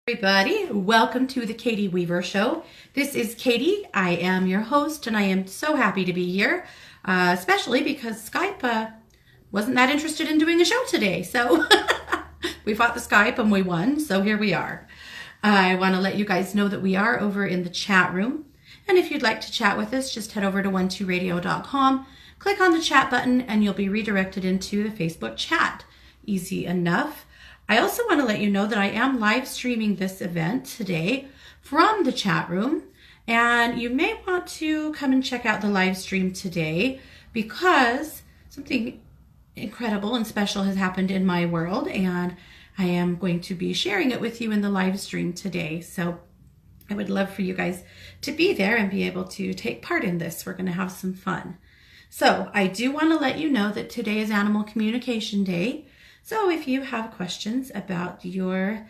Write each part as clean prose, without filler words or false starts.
Everybody, welcome to the Katie Weaver Show. This is Katie. I am your host, and I am so happy to be here, especially because Skype wasn't that interested in doing a show today. So we fought the Skype and we won, so here we are. I want to let you guys know that we are over in the chat room, and if you'd like to chat with us, just head over to 12radio.com, click on the chat button, and you'll be redirected into the Facebook chat. Easy enough. I also want to let you know that I am live streaming this event today from the chat room, and you may want to come and check out the live stream today because something incredible and special has happened in my world, and I am going to be sharing it with you in the live stream today. So I would love for you guys to be there and be able to take part in this. We're going to have some fun. So I do want to let you know that today is Animal Communication Day. So if you have questions about your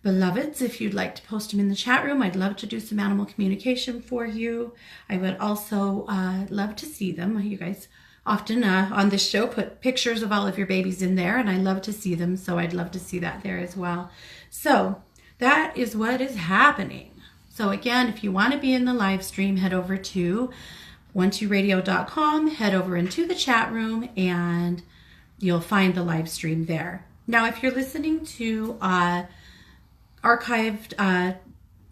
beloveds, if you'd like to post them in the chat room, I'd love to do some animal communication for you. I would also love to see them. You guys often on this show put pictures of all of your babies in there, and I love to see them, so I'd love to see that there as well. So that is what is happening. So again, if you want to be in the live stream, head over to 12radio.com, head over into the chat room, and you'll find the live stream there. Now, if you're listening to archived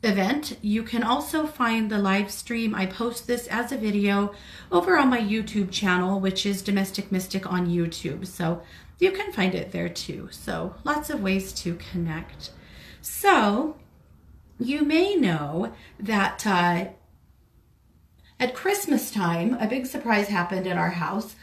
event, you can also find the live stream. I post this as a video over on my YouTube channel, which is Domestic Mystic on YouTube. So you can find it there too. So lots of ways to connect. So you may know that at Christmas time, a big surprise happened at our house.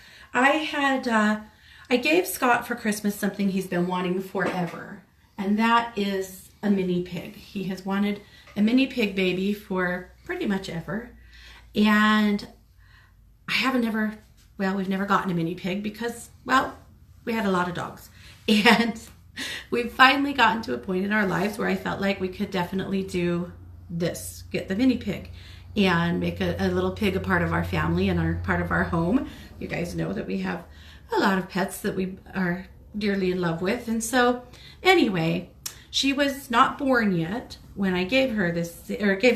I gave Scott for Christmas something he's been wanting forever, and that is a mini pig. He has wanted a mini pig baby for pretty much ever, and we've never gotten a mini pig because, well, we had a lot of dogs, and we've finally gotten to a point in our lives where I felt like we could definitely do this, get the mini pig and make a little pig a part of our family and part of our home. You guys know that we have a lot of pets that we are dearly in love with. And so anyway, she was not born yet when I gave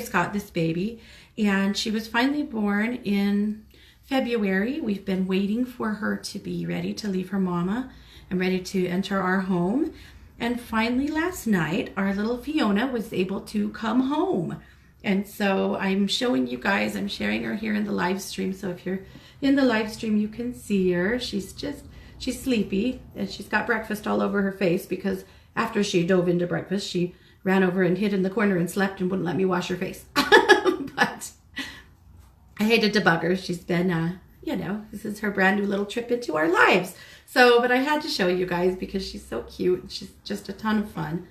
Scott this baby, and she was finally born in February. We've been waiting for her to be ready to leave her mama and ready to enter our home. And finally last night, our little Fiona was able to come home. And so I'm showing you guys, I'm sharing her here in the live stream. So if you're in the live stream, you can see her. She's sleepy, and she's got breakfast all over her face because after she dove into breakfast, she ran over and hid in the corner and slept and wouldn't let me wash her face. But I hated to bug her. She's been, this is her brand new little trip into our lives. So, but I had to show you guys because she's so cute. She's just a ton of fun.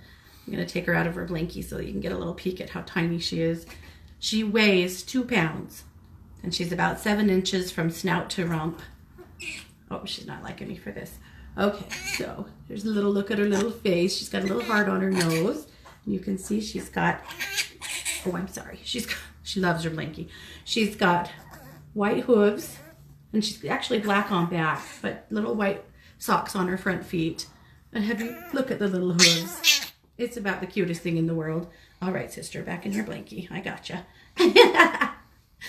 I'm going to take her out of her blankie so that you can get a little peek at how tiny she is. She weighs 2 pounds, and she's about 7 inches from snout to rump. Oh, she's not liking me for this. Okay, so here's a little look at her little face. She's got a little heart on her nose. You can see she's got, she loves her blankie. She's got white hooves, and she's actually black on back, but little white socks on her front feet. And look at the little hooves. It's about the cutest thing in the world. All right, sister, back in your blankie. I gotcha.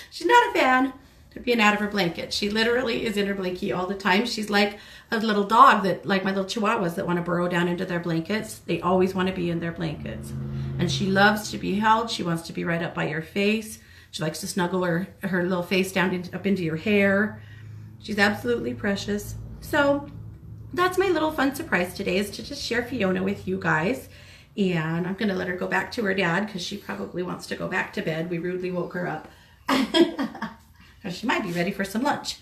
She's not a fan of being out of her blanket. She literally is in her blankie all the time. She's like a little dog like my little chihuahuas that want to burrow down into their blankets. They always want to be in their blankets. And she loves to be held. She wants to be right up by your face. She likes to snuggle her little face down up into your hair. She's absolutely precious. So that's my little fun surprise today, is to just share Fiona with you guys. And I'm going to let her go back to her dad because she probably wants to go back to bed. We rudely woke her up. She might be ready for some lunch.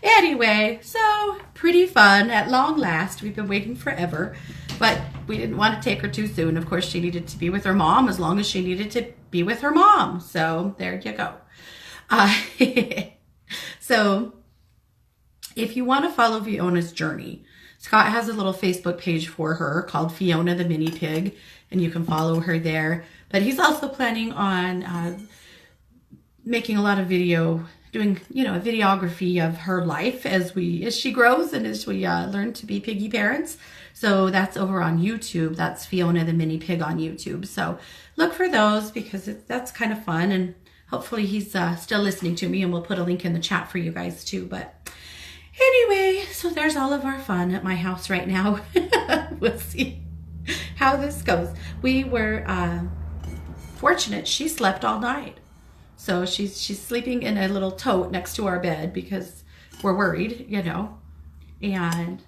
Anyway, so pretty fun at long last. We've been waiting forever, but we didn't want to take her too soon. Of course, she needed to be with her mom as long as she needed to be with her mom. So there you go. So if you want to follow Fiona's journey, Scott has a little Facebook page for her called Fiona the Mini Pig, and you can follow her there. But he's also planning on making a lot of doing a videography of her life as she grows and as we learn to be piggy parents. So that's over on YouTube. That's Fiona the Mini Pig on YouTube. So look for those because that's kind of fun. And hopefully he's still listening to me, and we'll put a link in the chat for you guys too. But anyway, so there's all of our fun at my house right now. We'll see how this goes. We were fortunate. She slept all night. So she's sleeping in a little tote next to our bed because we're worried, you know. And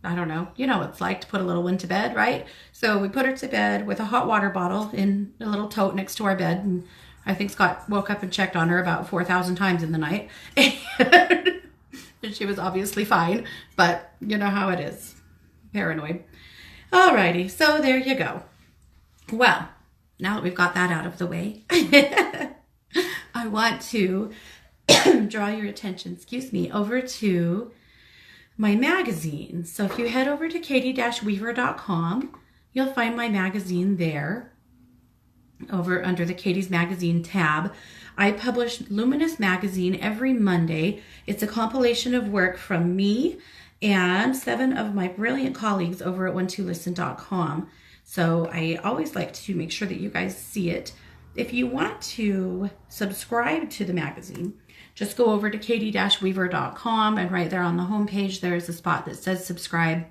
I don't know, you know what it's like to put a little one to bed, right? So we put her to bed with a hot water bottle in a little tote next to our bed. And I think Scott woke up and checked on her about 4,000 times in the night. And she was obviously fine, but you know how it is. Paranoid. Alrighty, so there you go. Well, now that we've got that out of the way, I want to draw your attention, over to my magazine. So if you head over to katie-weaver.com, you'll find my magazine there, over under the Katie's Magazine tab. I publish Luminous Magazine every Monday. It's a compilation of work from me and 7 of my brilliant colleagues over at one2listen.com. So I always like to make sure that you guys see it. If you want to subscribe to the magazine, just go over to katie-weaver.com, and right there on the homepage, there's a spot that says subscribe.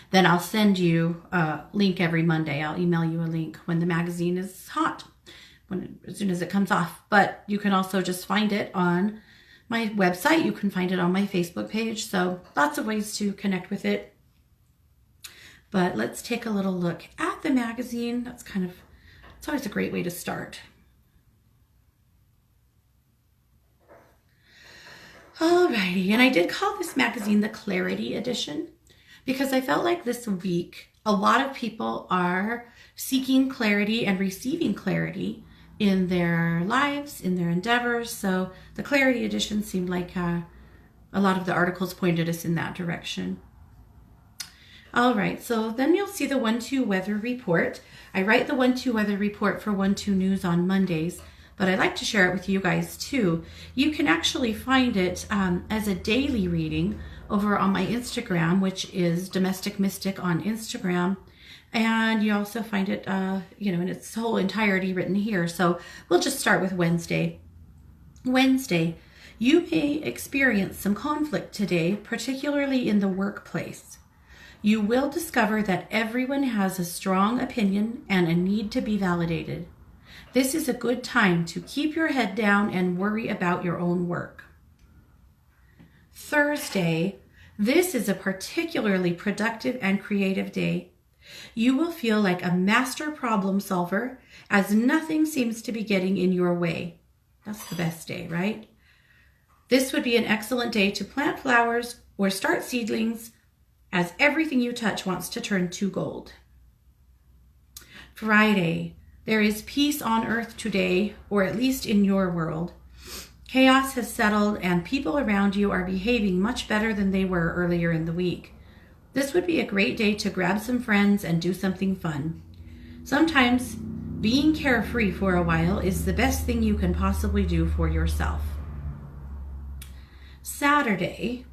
Then I'll send you a link every Monday. I'll email you a link when the magazine is hot, as soon as it comes off. But you can also just find it on my website. You can find it on my Facebook page. So lots of ways to connect with it. But let's take a little look at the magazine. It's always a great way to start. Alrighty, and I did call this magazine the Clarity Edition because I felt like this week a lot of people are seeking clarity and receiving clarity in their lives, in their endeavors. So the Clarity Edition seemed like a lot of the articles pointed us in that direction. All right, so then you'll see the 1-2 weather report. I write the 1-2 weather report for 1-2 News on Mondays, but I like to share it with you guys too. You can actually find it as a daily reading over on my Instagram, which is Domestic Mystic on Instagram. And you also find it, in its whole entirety written here. So we'll just start with Wednesday. Wednesday, you may experience some conflict today, particularly in the workplace. You will discover that everyone has a strong opinion and a need to be validated. This is a good time to keep your head down and worry about your own work. Thursday, this is a particularly productive and creative day. You will feel like a master problem solver as nothing seems to be getting in your way. That's the best day, right? This would be an excellent day to plant flowers or start seedlings, as everything you touch wants to turn to gold. Friday, there is peace on earth today, or at least in your world. Chaos has settled and people around you are behaving much better than they were earlier in the week. This would be a great day to grab some friends and do something fun. Sometimes being carefree for a while is the best thing you can possibly do for yourself. Saturday,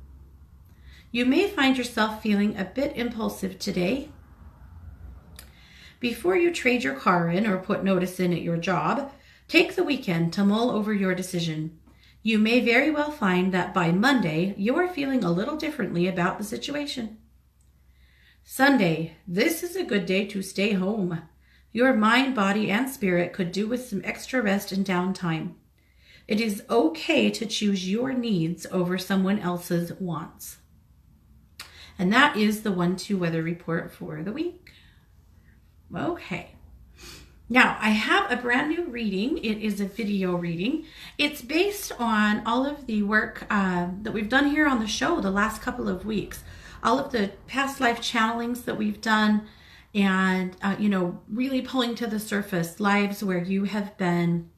you may find yourself feeling a bit impulsive today. Before you trade your car in or put notice in at your job, take the weekend to mull over your decision. You may very well find that by Monday, you are feeling a little differently about the situation. Sunday, this is a good day to stay home. Your mind, body, and spirit could do with some extra rest and downtime. It is okay to choose your needs over someone else's wants. And that is the 1-2 weather report for the week. Okay. Now, I have a brand new reading. It is a video reading. It's based on all of the work that we've done here on the show the last couple of weeks. All of the past life channelings that we've done and, really pulling to the surface lives where you have been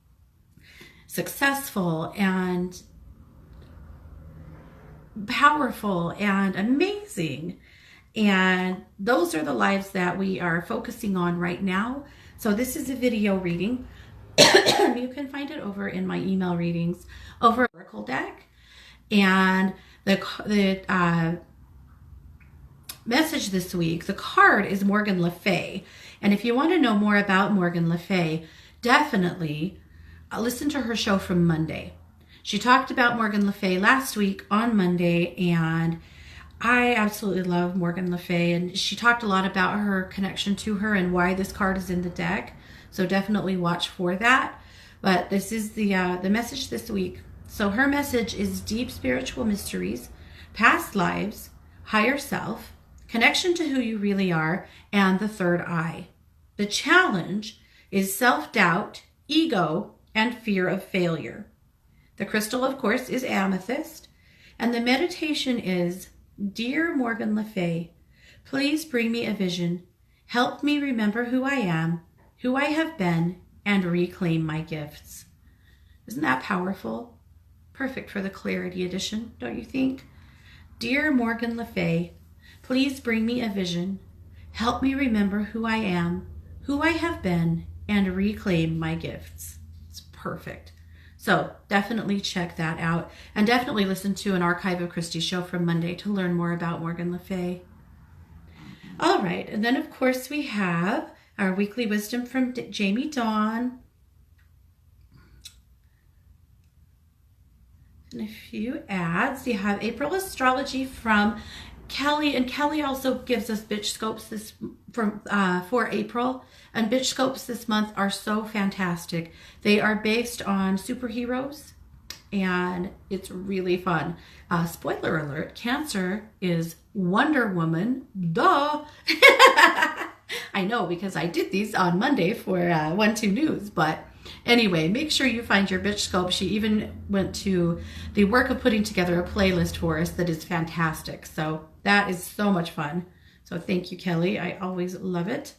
successful and powerful and amazing. And those are the lives that we are focusing on right now. So this is a video reading. You can find it over in my email readings over Oracle deck. And the message this week, the card is Morgan Le Fay. And if you want to know more about Morgan Le Fay, definitely listen to her show from Monday. She talked about Morgan Le Fay last week on Monday, and I absolutely love Morgan Le Fay, and she talked a lot about her connection to her and why this card is in the deck. So definitely watch for that. But this is the message this week. So her message is deep spiritual mysteries, past lives, higher self, connection to who you really are, and the third eye. The challenge is self-doubt, ego, and fear of failure. The crystal, of course, is amethyst, and the meditation is, Dear Morgan Le Fay, please bring me a vision. Help me remember who I am, who I have been, and reclaim my gifts. Isn't that powerful? Perfect for the Clarity Edition, don't you think? Dear Morgan Le Fay, please bring me a vision. Help me remember who I am, who I have been, and reclaim my gifts. It's perfect. So definitely check that out, and definitely listen to an Archive of Christie show from Monday to learn more about Morgan Le Fay. All right, and then of course we have our weekly wisdom from Jamie Dawn. And a few ads. You have April astrology from Kelly, and Kelly also gives us bitch scopes for April. And bitch scopes this month are so fantastic. They are based on superheroes, and it's really fun. Spoiler alert: Cancer is Wonder Woman. Duh. I know, because I did these on Monday for 1-2 News, but anyway, make sure you find your bitch scope. She even went to the work of putting together a playlist for us that is fantastic. So that is so much fun. So thank you, Kelly. I always love it.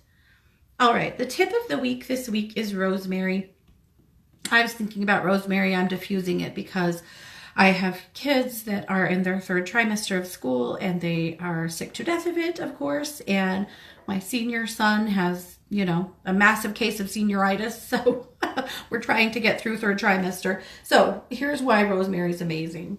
All right, the tip of the week this week is rosemary. I was thinking about rosemary. I'm diffusing it because I have kids that are in their 3rd trimester of school, and they are sick to death of it, of course. And my senior son has, a massive case of senioritis. So we're trying to get through 3rd trimester. So here's why rosemary is amazing.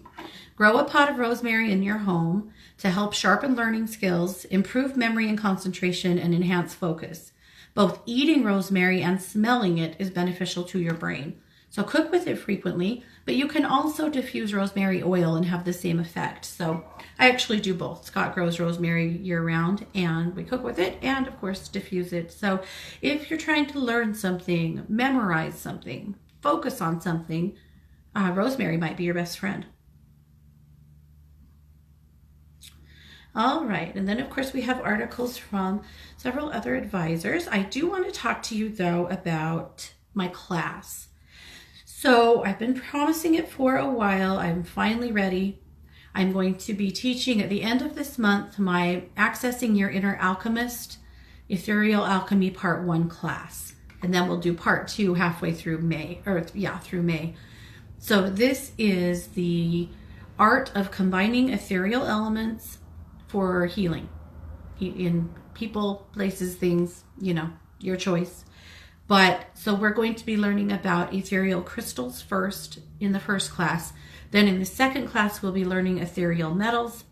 Grow a pot of rosemary in your home to help sharpen learning skills, improve memory and concentration, and enhance focus. Both eating rosemary and smelling it is beneficial to your brain. So cook with it frequently, but you can also diffuse rosemary oil and have the same effect. So I actually do both. Scott grows rosemary year round, and we cook with it and of course diffuse it. So if you're trying to learn something, memorize something, focus on something, rosemary might be your best friend. All right, and then of course we have articles from several other advisors. I do want to talk to you though about my class. So I've been promising it for a while. I'm finally ready. I'm going to be teaching at the end of this month my Accessing Your Inner Alchemist Ethereal Alchemy Part 1 class. And then we'll do Part 2 halfway through May, through May. So this is the art of combining ethereal elements for healing in people, places, things, your choice. But so we're going to be learning about ethereal crystals first in the first class. Then in the second class, we'll be learning ethereal metals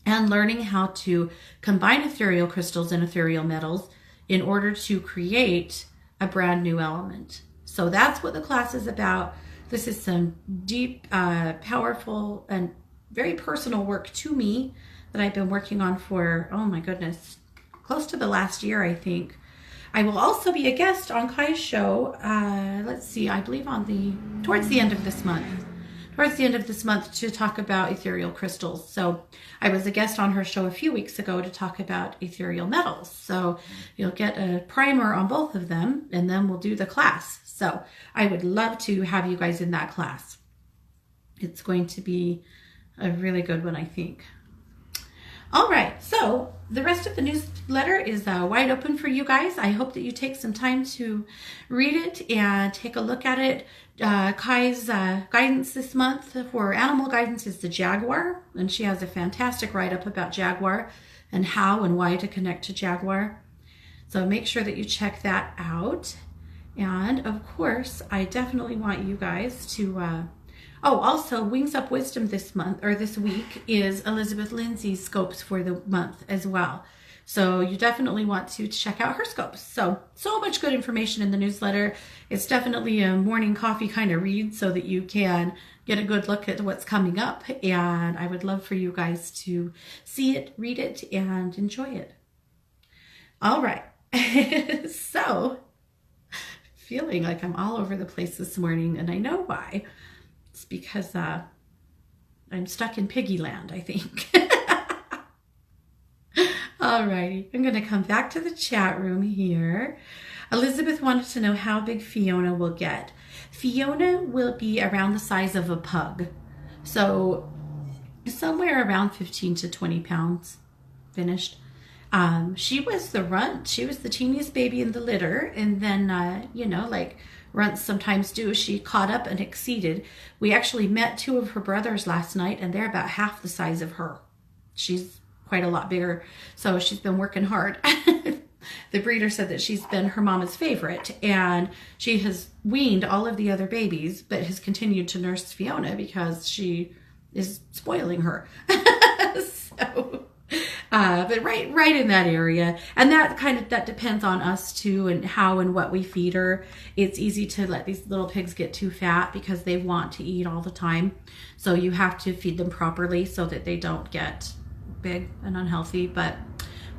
and learning how to combine ethereal crystals and ethereal metals in order to create a brand new element. So that's what the class is about. This is some deep, powerful, and very personal work to me that I've been working on for, oh my goodness, close to the last year, I think. I will also be a guest on Kai's show, let's see, I believe towards the end of this month to talk about ethereal crystals. So I was a guest on her show a few weeks ago to talk about ethereal metals. So you'll get a primer on both of them, and then we'll do the class. So I would love to have you guys in that class. It's going to be a really good one, I think. All right, so the rest of the newsletter is wide open for you guys. I hope that you take some time to read it and take a look at it. Kai's guidance this month for animal guidance is the jaguar, and she has a fantastic write-up about jaguar and how and why to connect to jaguar. So make sure that you check that out. And of course, I definitely want you guys to Oh, also, Wings Up Wisdom this month, or this week, is Elizabeth Lindsay's scopes for the month as well. So you definitely want to check out her scopes. So much good information in the newsletter. It's definitely a morning coffee kind of read so that you can get a good look at what's coming up. And I would love for you guys to see it, read it, and enjoy it. All right. So, feeling like I'm all over the place this morning, and I know why. It's because I'm stuck in piggy land, I think. Alrighty, I'm going to come back to the chat room here. Elizabeth wanted to know how big Fiona will get. Fiona will be around the size of a pug. So somewhere around 15 to 20 pounds finished. She was the runt. She was the teeniest baby in the litter. And then, you know, like runts sometimes do, she caught up and exceeded. We actually met two of her brothers last night, and they're about half the size of her. She's quite a lot bigger, so she's been working hard. The breeder said that she's been her mama's favorite, and she has weaned all of the other babies, but has continued to nurse Fiona because she is spoiling her. So, but right in that area, and that depends on us too, and how and what we feed her. It's easy to let these little pigs get too fat because they want to eat all the time, so you have to feed them properly so that they don't get big and unhealthy. But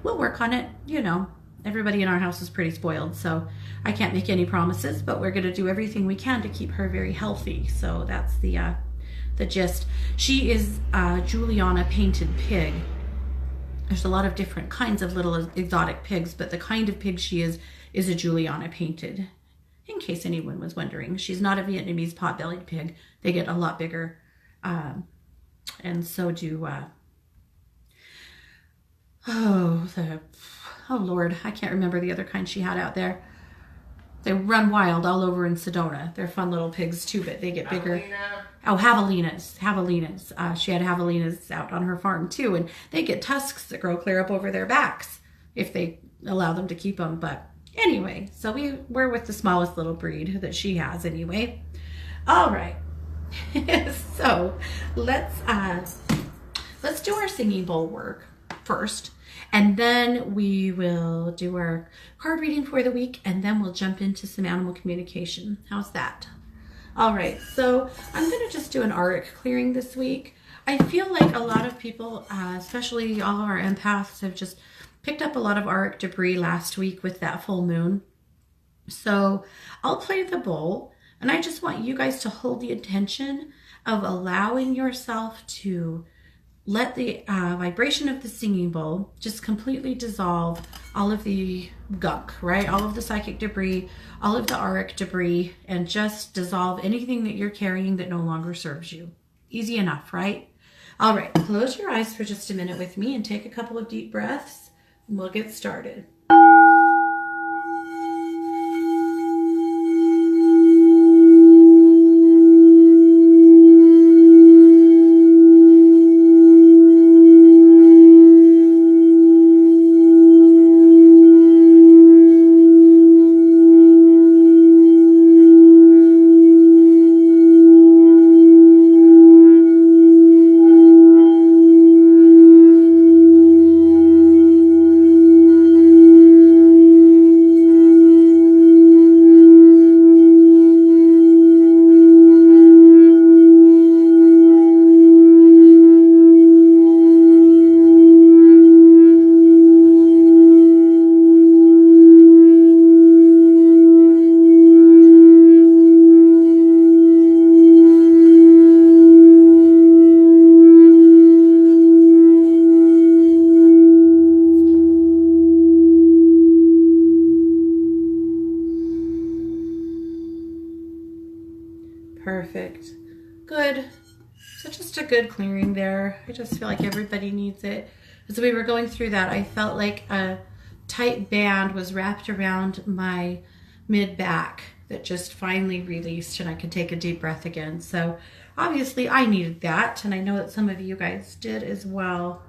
we'll work on it. You know, everybody in our house is pretty spoiled, so I can't make any promises, but we're going to do everything we can to keep her very healthy. So that's the gist. She is a Juliana painted pig. There's a lot of different kinds of little exotic pigs, but the kind of pig she is a Juliana painted. In case anyone was wondering, she's not a Vietnamese pot-bellied pig. They get a lot bigger, and so do oh Lord, I can't remember the other kind she had out there. They run wild all over in Sedona. They're fun little pigs too, but they get bigger. Oh, javelinas. She had javelinas out on her farm too, and they get tusks that grow clear up over their backs if they allow them to keep them. But anyway, so we're with the smallest little breed that she has anyway. All right. So let's do our singing bowl work first, and then we will do our card reading for the week, and then we'll jump into some animal communication. How's that? All right, so I'm going to just do an Artic clearing this week. I feel like a lot of people, especially all of our empaths, have just picked up a lot of Artic debris last week with that full moon. So I'll play the bowl, and I just want you guys to hold the intention of allowing yourself to let the vibration of the singing bowl just completely dissolve all of the gunk, right? All of the psychic debris, all of the Artic debris, and just dissolve anything that you're carrying that no longer serves you. Easy enough, right? All right, close your eyes for just a minute with me and take a couple of deep breaths, and we'll get started. Perfect. Good. So just a good clearing there. I just feel like everybody needs it. As we were going through that, I felt like a tight band was wrapped around my mid back that just finally released, and I could take a deep breath again. So obviously I needed that, and I know that some of you guys did as well.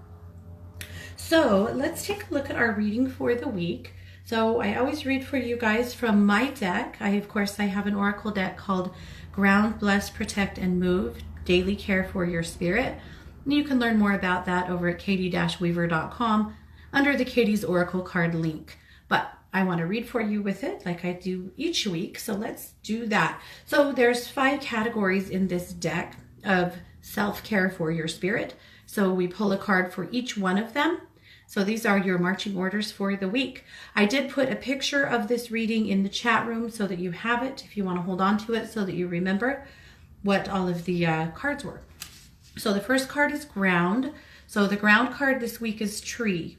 So let's take a look at our reading for the week. So I always read for you guys from my deck. Of course, I have an oracle deck called Ground, Bless, Protect, and Move, Daily Care for Your Spirit. And you can learn more about that over at katie-weaver.com under the Katie's Oracle card link. But I want to read for you with it like I do each week. So let's do that. So there's 5 categories in this deck of self-care for your spirit. So we pull a card for each one of them. So these are your marching orders for the week. I did put a picture of this reading in the chat room so that you have it if you want to hold on to it so that you remember what all of the cards were. So the first card is ground. So the ground card this week is tree.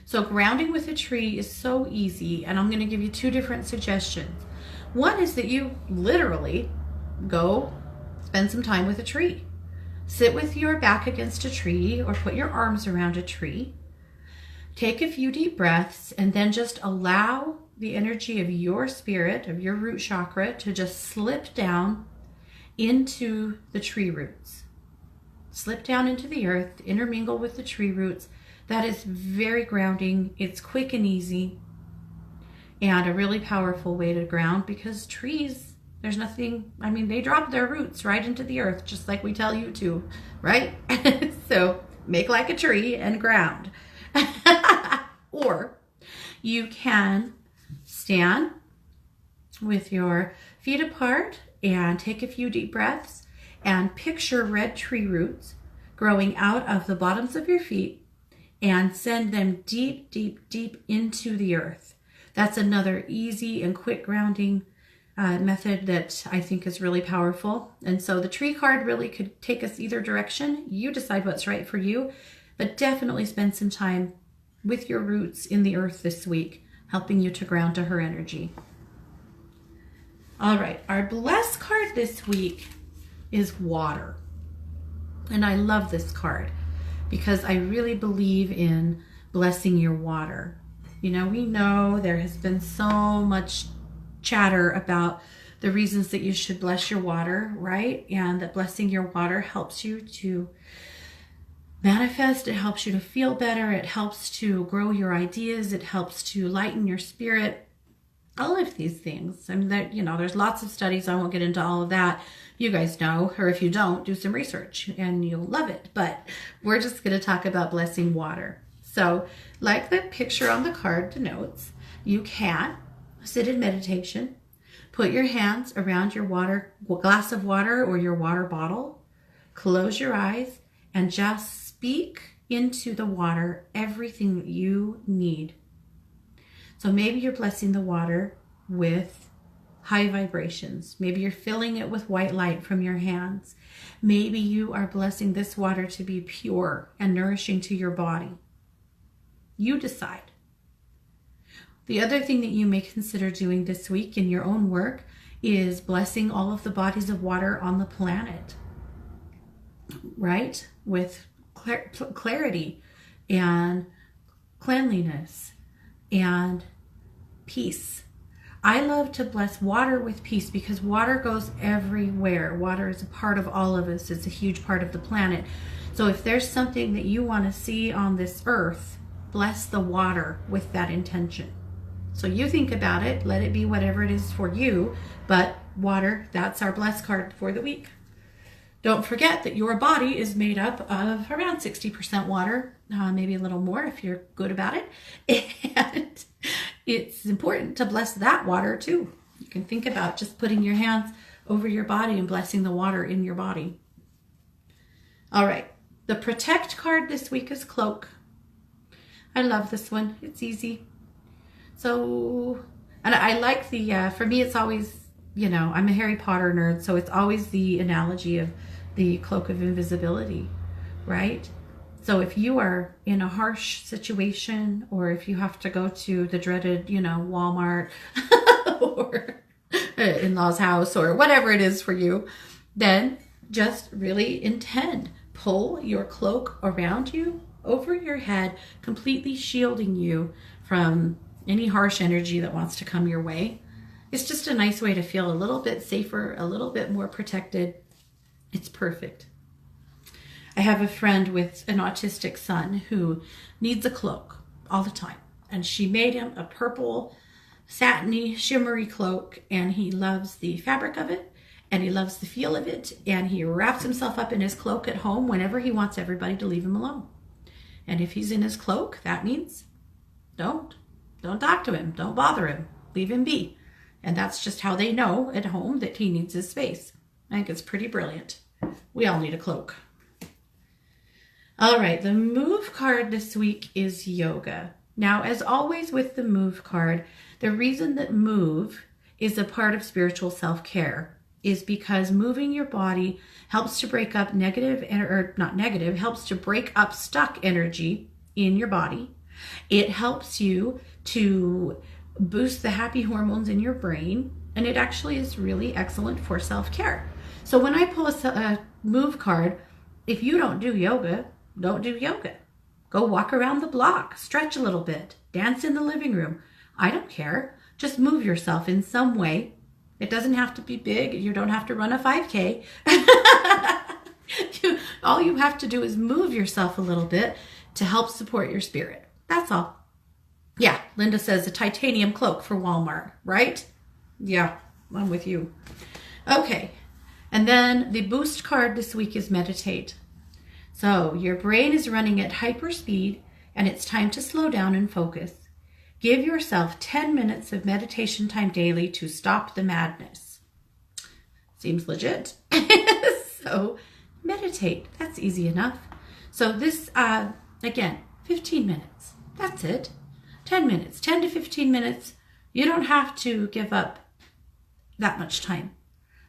So grounding with a tree is so easy, and I'm going to give you 2 different suggestions. One is that you literally go spend some time with a tree. Sit with your back against a tree or put your arms around a tree. Take a few deep breaths and then just allow the energy of your spirit, of your root chakra, to just slip down into the tree roots. Slip down into the earth, intermingle with the tree roots. That is very grounding. It's quick and easy and a really powerful way to ground, because trees, there's nothing, I mean, they drop their roots right into the earth just like we tell you to, right? So make like a tree and ground. Or you can stand with your feet apart and take a few deep breaths and picture red tree roots growing out of the bottoms of your feet and send them deep, deep, deep into the earth. That's another easy and quick grounding method that I think is really powerful. And so the tree card really could take us either direction. You decide what's right for you, but definitely spend some time with your roots in the earth this week, helping you to ground to her energy. All right, our bless card this week is water. And I love this card because I really believe in blessing your water. You know, we know there has been so much chatter about the reasons that you should bless your water, right? And that blessing your water helps you to manifest, it helps you to feel better, it helps to grow your ideas, it helps to lighten your spirit, all of these things. I mean, that, you know, there's lots of studies. I won't get into all of that. You guys know, or if you don't, do some research and you'll love it. But we're just going to talk about blessing water. So like the picture on the card denotes, you can sit in meditation, put your hands around your glass of water or your water bottle, close your eyes, and just speak into the water everything that you need. So maybe you're blessing the water with high vibrations. Maybe you're filling it with white light from your hands. Maybe you are blessing this water to be pure and nourishing to your body. You decide. The other thing that you may consider doing this week in your own work is blessing all of the bodies of water on the planet, right? With clarity and cleanliness and peace. I love to bless water with peace because water goes everywhere. Water is a part of all of us. It's a huge part of the planet. So if there's something that you want to see on this earth, bless the water with that intention. So you think about it, let it be whatever it is for you, but water, that's our bless card for the week. Don't forget that your body is made up of around 60% water, maybe a little more if you're good about it. And it's important to bless that water too. You can think about just putting your hands over your body and blessing the water in your body. All right, the protect card this week is cloak. I love this one. It's easy. So, and I like the, for me, it's always, you know, I'm a Harry Potter nerd, so it's always the analogy of the cloak of invisibility, right? So if you are in a harsh situation, or if you have to go to the dreaded, you know, Walmart or in-laws house or whatever it is for you, then just really intend, pull your cloak around you, over your head, completely shielding you from any harsh energy that wants to come your way. It's just a nice way to feel a little bit safer, a little bit more protected. It's perfect. I have a friend with an autistic son who needs a cloak all the time. And she made him a purple, satiny, shimmery cloak, and he loves the fabric of it, and he loves the feel of it, and he wraps himself up in his cloak at home whenever he wants everybody to leave him alone. And if he's in his cloak, that means don't talk to him, don't bother him, leave him be. And that's just how they know at home that he needs his space. I think it's pretty brilliant. We all need a cloak. All right, the move card this week is yoga. Now, as always with the move card, the reason that move is a part of spiritual self-care is because moving your body helps to break up helps to break up stuck energy in your body. It helps you to boost the happy hormones in your brain, and it actually is really excellent for self-care. So when I pull a move card, if you don't do yoga, don't do yoga. Go walk around the block, stretch a little bit, dance in the living room. I don't care. Just move yourself in some way. It doesn't have to be big. You don't have to run a 5K. All you have to do is move yourself a little bit to help support your spirit. That's all. Yeah, Linda says a titanium cloak for Walmart, right? Yeah, I'm with you. Okay, and then the boost card this week is meditate. So your brain is running at hyper speed, and it's time to slow down and focus. Give yourself 10 minutes of meditation time daily to stop the madness. Seems legit. So meditate. That's easy enough. So this, again, 15 minutes. That's it. 10 minutes, 10 to 15 minutes. You don't have to give up that much time.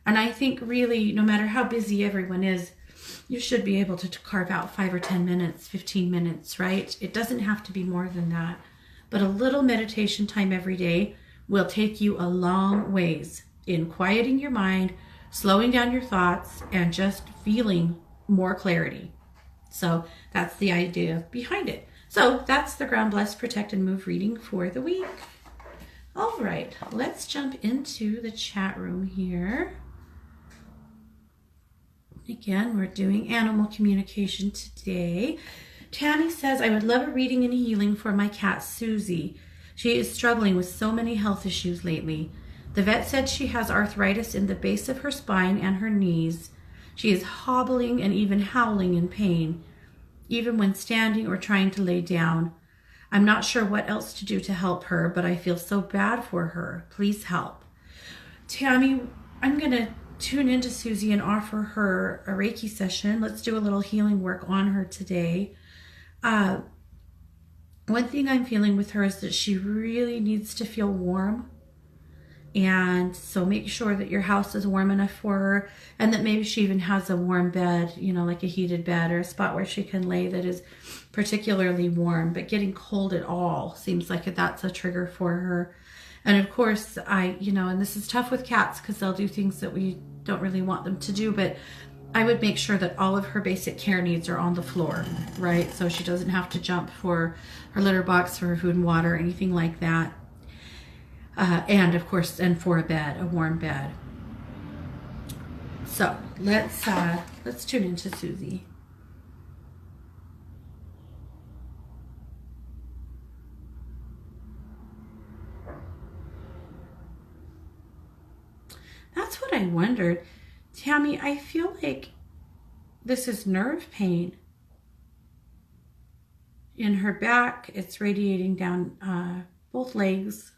And I think really, no matter how busy everyone is, you should be able to carve out 5 or 10 minutes, 15 minutes, right? It doesn't have to be more than that. But a little meditation time every day will take you a long ways in quieting your mind, slowing down your thoughts, and just feeling more clarity. So that's the idea behind it. So that's the Ground, Bless, Protect, and Move reading for the week. All right, let's jump into the chat room here. Again, we're doing animal communication today. Tammy says, I would love a reading and a healing for my cat, Susie. She is struggling with so many health issues lately. The vet said she has arthritis in the base of her spine and her knees. She is hobbling and even howling in pain, even when standing or trying to lay down. I'm not sure what else to do to help her, but I feel so bad for her. Please help. Tammy, I'm going to tune into Susie and offer her a Reiki session. Let's do a little healing work on her today. One thing I'm feeling with her is that she really needs to feel warm. And so make sure that your house is warm enough for her, and that maybe she even has a warm bed, like a heated bed or a spot where she can lay that is particularly warm. But getting cold at all seems like that's a trigger for her. And of course, and this is tough with cats because they'll do things that we don't really want them to do, but I would make sure that all of her basic care needs are on the floor, right? So she doesn't have to jump for her litter box, for her food and water, anything like that. And of course, and for a bed, a warm bed. So let's tune into Susie. That's what I wondered. Tammy, I feel like this is nerve pain in her back. It's radiating down both legs.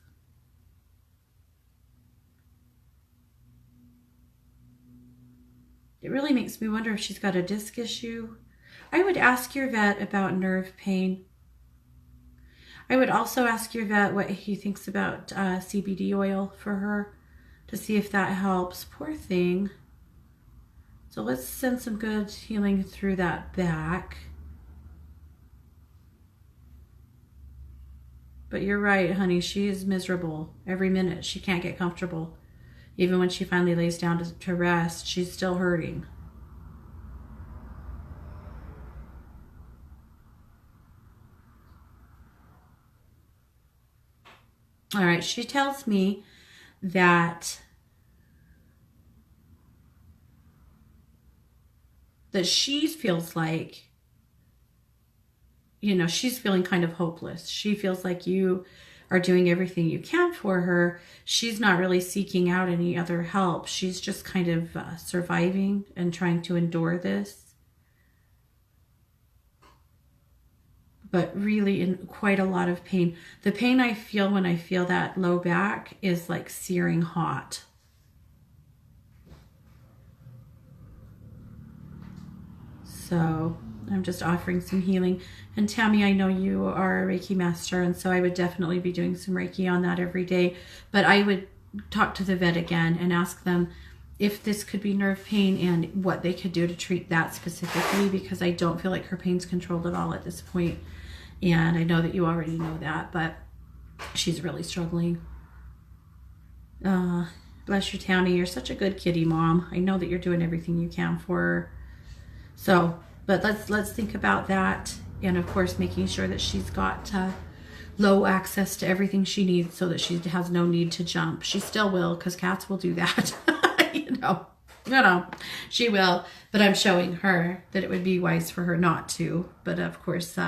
It really makes me wonder if she's got a disc issue. I would ask your vet about nerve pain. I would also ask your vet what he thinks about CBD oil for her to see if that helps. Poor thing. So let's send some good healing through that back. But you're right, honey. She is miserable every minute. She can't get comfortable. Even when she finally lays down to rest, she's still hurting. All right, she tells me that she feels like, you know, she's feeling kind of hopeless. She feels like you are doing everything you can for her. She's not really seeking out any other help. She's just kind of surviving and trying to endure this. But really in quite a lot of pain. The pain I feel when I feel that low back is like searing hot. So I'm just offering some healing. And Tammy, I know you are a Reiki master, and so I would definitely be doing some Reiki on that every day. But I would talk to the vet again and ask them if this could be nerve pain and what they could do to treat that specifically, because I don't feel like her pain's controlled at all at this point. And I know that you already know that, but she's really struggling. Bless you, Tammy. You're such a good kitty, Mom. I know that you're doing everything you can for her. So, but let's think about that, and of course making sure that she's got low access to everything she needs, so that she has no need to jump. She still will, because cats will do that. you know, she will. But I'm showing her that it would be wise for her not to. But of course,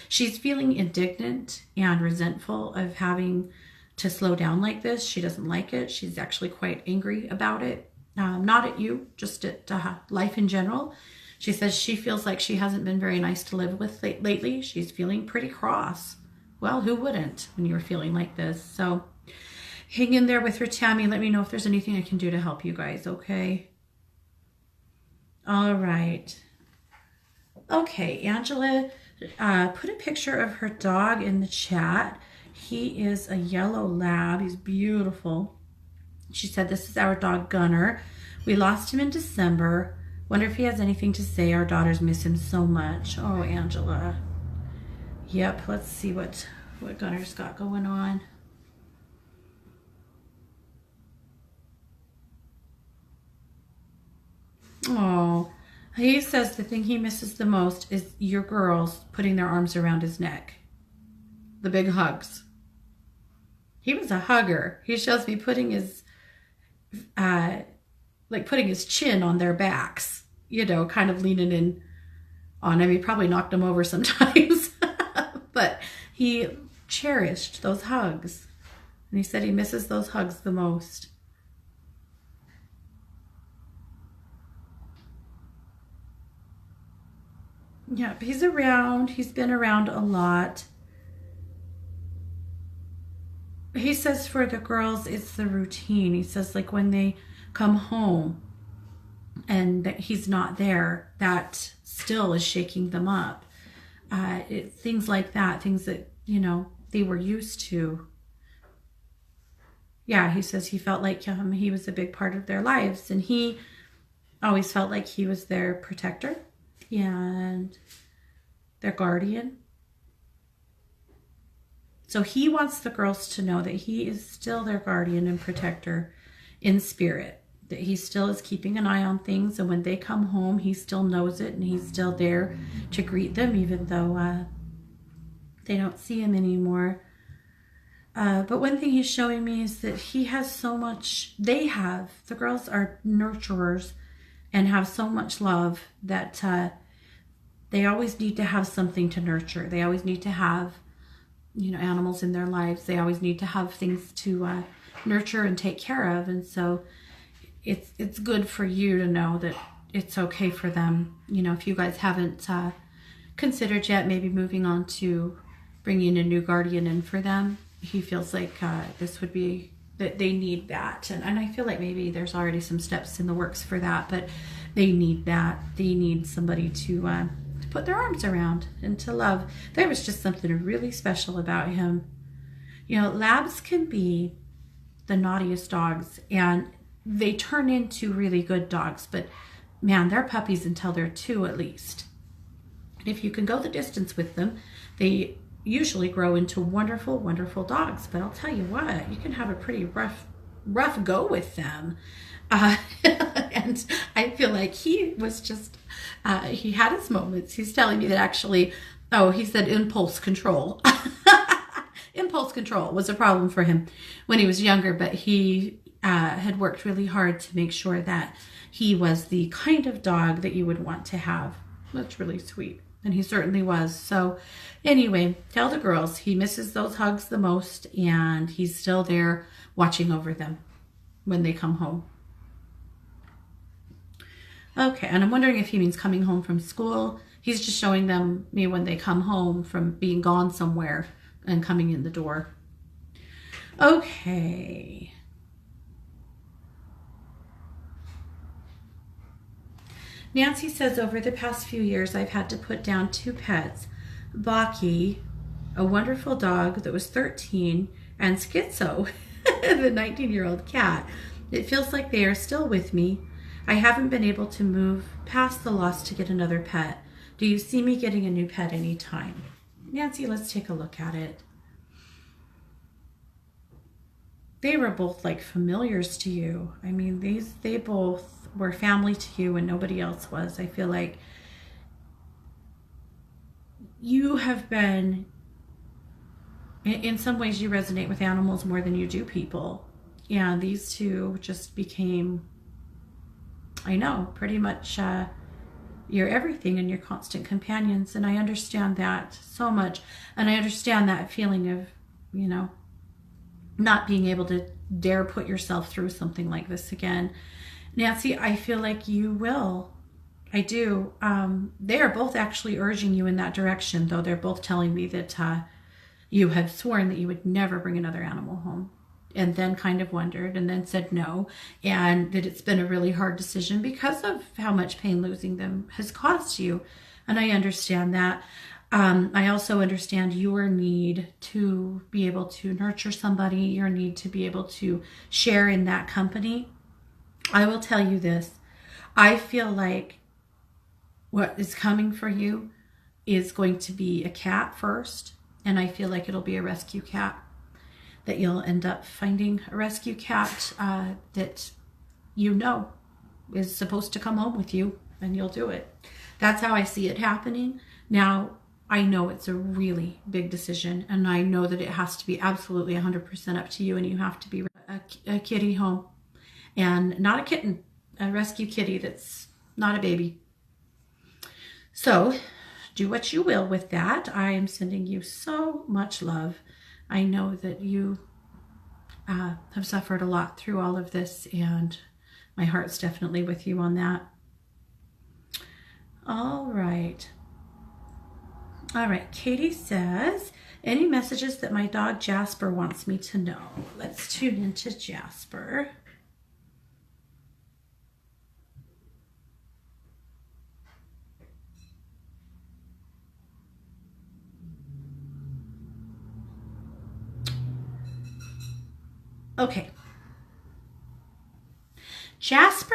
she's feeling indignant and resentful of having to slow down like this. She doesn't like it. She's actually quite angry about it. Not at you, just at life in general. She says she feels like she hasn't been very nice to live with lately. She's feeling pretty cross. Well, who wouldn't when you're feeling like this? So hang in there with her, Tammy. Let me know if there's anything I can do to help you guys, okay? All right. Okay, Angela put a picture of her dog in the chat. He is a yellow lab. He's beautiful. She said, this is our dog, Gunner. We lost him in December. Wonder if he has anything to say. Our daughters miss him so much. Oh, Angela. Yep, let's see what Gunner's got going on. Oh, he says the thing he misses the most is your girls putting their arms around his neck. The big hugs. He was a hugger. He shows me putting his putting his chin on their backs, you know, kind of leaning in on him. He probably knocked him over sometimes, but he cherished those hugs. And he said he misses those hugs the most. Yeah, he's around. He's been around a lot. He says for the girls, it's the routine. He says like when they come home and that he's not there, that still is shaking them up. Things like that, things that, you know, they were used to. Yeah, he says he felt like he was a big part of their lives, and he always felt like he was their protector and their guardian. So he wants the girls to know that he is still their guardian and protector in spirit, that he still is keeping an eye on things, and when they come home, he still knows it, and he's still there to greet them, even though they don't see him anymore. But one thing he's showing me is that he has so much, the girls are nurturers and have so much love that they always need to have something to nurture. They always need to have, you know, animals in their lives. They always need to have things to nurture and take care of. And so it's good for you to know that it's okay for them. You know, if you guys haven't considered yet maybe moving on to bringing a new guardian in for them, he feels like this would be, that they need that. And I feel like maybe there's already some steps in the works for that, but they need that. They need somebody to put their arms around and to love. There was just something really special about him. You know, labs can be the naughtiest dogs, and they turn into really good dogs, but man, they're puppies until they're 2 at least. And if you can go the distance with them, they usually grow into wonderful, wonderful dogs. But I'll tell you what, you can have a pretty rough go with them. And I feel like he was just, he had his moments. He's telling me that actually, he said impulse control. Impulse control was a problem for him when he was younger, but he had worked really hard to make sure that he was the kind of dog that you would want to have. That's really sweet. And he certainly was. So anyway, tell the girls he misses those hugs the most, and he's still there watching over them when they come home. Okay, and I'm wondering if he means coming home from school. He's just showing them me when they come home from being gone somewhere and coming in the door. Okay. Nancy says, over the past few years, I've had to put down 2 pets. Baki, a wonderful dog that was 13, and Schizo, the 19-year-old cat. It feels like they are still with me. I haven't been able to move past the loss to get another pet. Do you see me getting a new pet anytime? Nancy, let's take a look at it. They were both like familiars to you. I mean, they both were family to you and nobody else was. I feel like you have been, in some ways you resonate with animals more than you do people. And these two just became, I know, pretty much your everything and your constant companions. And I understand that so much. And I understand that feeling of, you know, not being able to dare put yourself through something like this again. Nancy, I feel like you will. I do. They are both actually urging you in that direction, though they're both telling me that you have sworn that you would never bring another animal home, and then kind of wondered and then said no, and that it's been a really hard decision because of how much pain losing them has caused you. And I understand that. I also understand your need to be able to nurture somebody, your need to be able to share in that company. I will tell you this. I feel like what is coming for you is going to be a cat first, and I feel like it'll be a rescue cat. That you'll end up finding a rescue cat that you know is supposed to come home with you, and you'll do it. That's how I see it happening. Now, I know it's a really big decision, and I know that it has to be absolutely 100% up to you, and you have to be a kitty home. And not a kitten, a rescue kitty that's not a baby. So do what you will with that. I am sending you so much love. I know that you have suffered a lot through all of this, and my heart's definitely with you on that. All right. Katie says, any messages that my dog Jasper wants me to know? Let's tune into Jasper. Okay. Jasper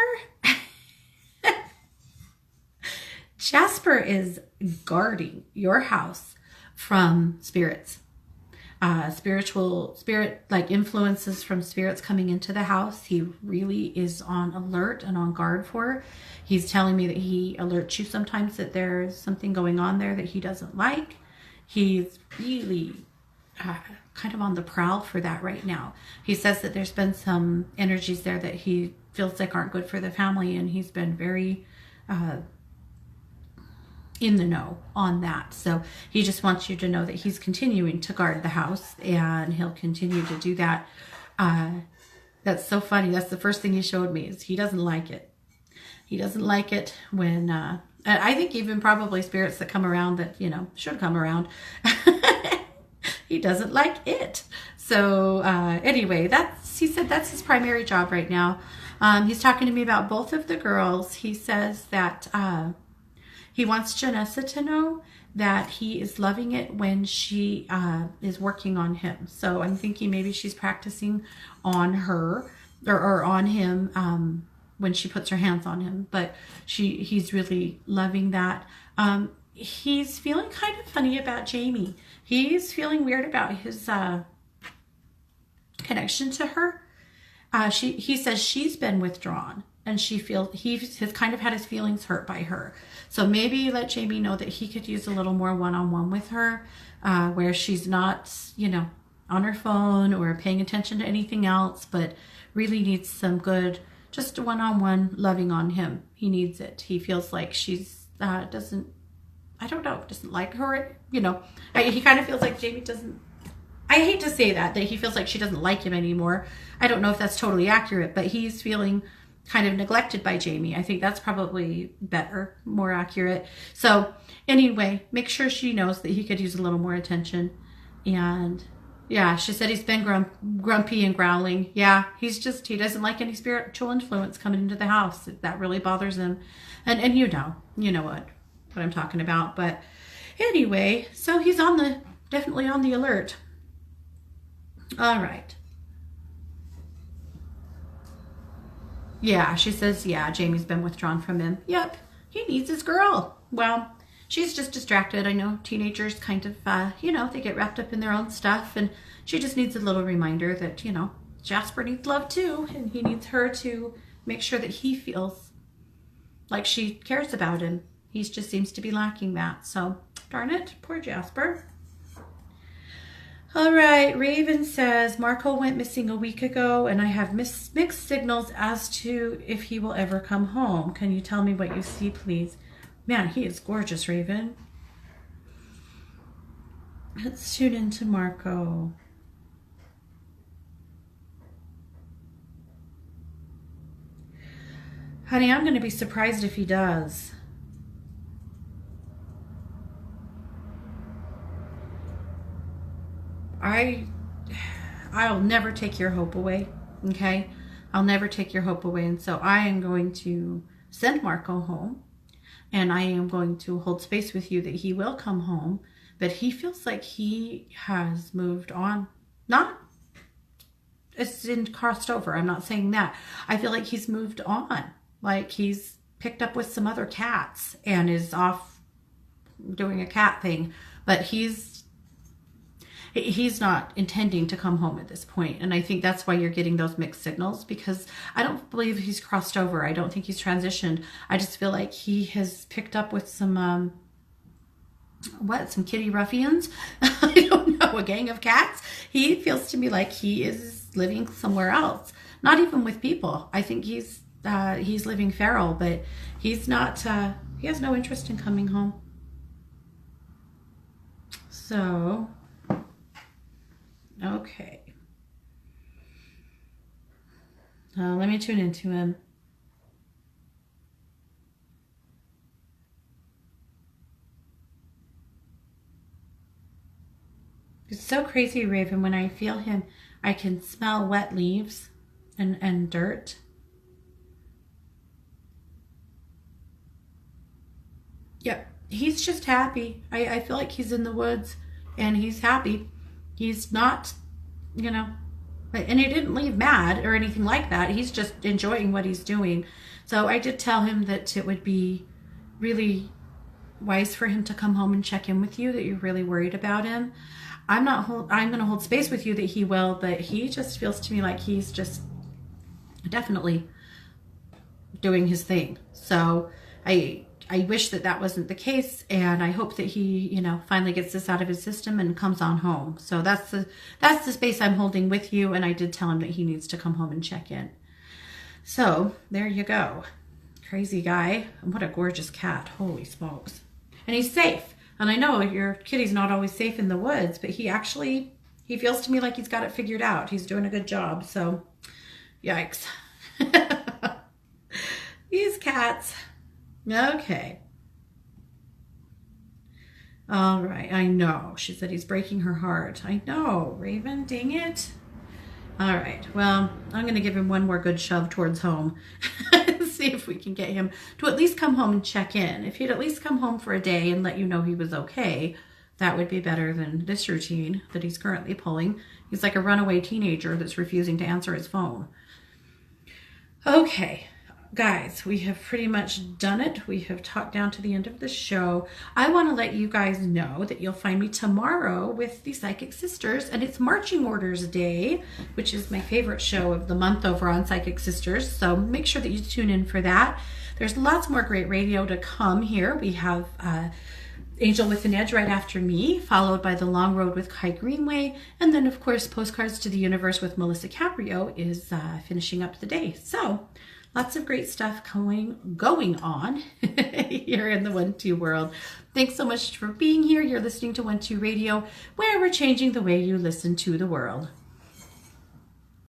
is guarding your house from spirits. Spirit influences from spirits coming into the house. He really is on alert and on guard for. He's telling me that he alerts you sometimes that there's something going on there that he doesn't like. He's really kind of on the prowl for that right now. He says that there's been some energies there that he feels like aren't good for the family, and he's been very in the know on that. So he just wants you to know that he's continuing to guard the house, and he'll continue to do that. That's so funny. That's the first thing he showed me, is he doesn't like it. He doesn't like it when I think even probably spirits that come around that, you know, should come around. He doesn't like it. So anyway, he said that's his primary job right now. He's talking to me about both of the girls. He says that he wants Janessa to know that he is loving it when she is working on him. So I'm thinking maybe she's practicing on her or on him when she puts her hands on him. But he's really loving that. He's feeling kind of funny about Jamie. He's feeling weird about his connection to her. He says she's been withdrawn, and he has kind of had his feelings hurt by her. So maybe let Jamie know that he could use a little more one-on-one with her, where she's not, you know, on her phone or paying attention to anything else, but really needs some good, just a one-on-one loving on him. He needs it. He feels like she's doesn't I don't know, doesn't like her, you know. He kind of feels like Jamie doesn't, I hate to say that he feels like she doesn't like him anymore. I don't know if that's totally accurate, but he's feeling kind of neglected by Jamie. I think that's probably better, more accurate. So anyway, make sure she knows that he could use a little more attention. And yeah, she said he's been grumpy and growling. Yeah, he doesn't like any spiritual influence coming into the house. That really bothers him. And you know what I'm talking about. But anyway, so he's definitely on the alert. All right. Yeah, she says, yeah, Jamie's been withdrawn from him. Yep, he needs his girl. Well, she's just distracted. I know teenagers kind of, they get wrapped up in their own stuff, and she just needs a little reminder that, Jasper needs love too, and he needs her to make sure that he feels like she cares about him. He just seems to be lacking that. So, darn it, poor Jasper. All right, Raven says, Marco went missing a week ago, and I have mixed signals as to if he will ever come home. Can you tell me what you see, please? Man, he is gorgeous, Raven. Let's tune into Marco. Honey, I'm going to be surprised if he does. I'll never take your hope away, okay? I'll never take your hope away. And so I am going to send Marco home, and I am going to hold space with you that he will come home, but he feels like he has moved on. It's crossed over. I'm not saying that. I feel like he's moved on. Like he's picked up with some other cats and is off doing a cat thing, but he's not intending to come home at this point. And I think that's why you're getting those mixed signals, because I don't believe he's crossed over. I don't think he's transitioned. I just feel like he has picked up with some kitty ruffians? I don't know, a gang of cats. He feels to me like he is living somewhere else. Not even with people. I think he's living feral, but he's not, he has no interest in coming home. So, okay. Let me tune into him. It's so crazy, Raven. When I feel him, I can smell wet leaves and dirt. Yep, he's just happy. I feel like he's in the woods and he's happy. He's not, and he didn't leave mad or anything like that. He's just enjoying what he's doing. So I did tell him that it would be really wise for him to come home and check in with you, that you're really worried about him. I'm going to hold space with you that he will, but he just feels to me like he's just definitely doing his thing. So I wish that wasn't the case, and I hope that he, finally gets this out of his system and comes on home. So that's the space I'm holding with you, and I did tell him that he needs to come home and check in. So there you go. Crazy guy. And what a gorgeous cat. Holy smokes. And he's safe. And I know your kitty's not always safe in the woods, but he feels to me like he's got it figured out. He's doing a good job. So, yikes. These cats. Okay. All right. I know. She said he's breaking her heart. I know, Raven. Dang it. All right. Well, I'm going to give him one more good shove towards home. See if we can get him to at least come home and check in. If he'd at least come home for a day and let you know he was okay, that would be better than this routine that he's currently pulling. He's like a runaway teenager that's refusing to answer his phone. Okay. Guys, we have pretty much done it. We have talked down to the end of the show. I want to let you guys know that you'll find me tomorrow with the Psychic Sisters, and it's Marching Orders Day, which is my favorite show of the month over on Psychic Sisters. So make sure that you tune in for that. There's lots more great radio to come here. We have Angel with an Edge right after me, followed by The Long Road with Kai Greenway, and then of course Postcards to the Universe with Melissa Caprio is finishing up the day. So Lots of great stuff going on here in the 1-2 world. Thanks so much for being here. You're listening to 1-2 Radio, where we're changing the way you listen to the world.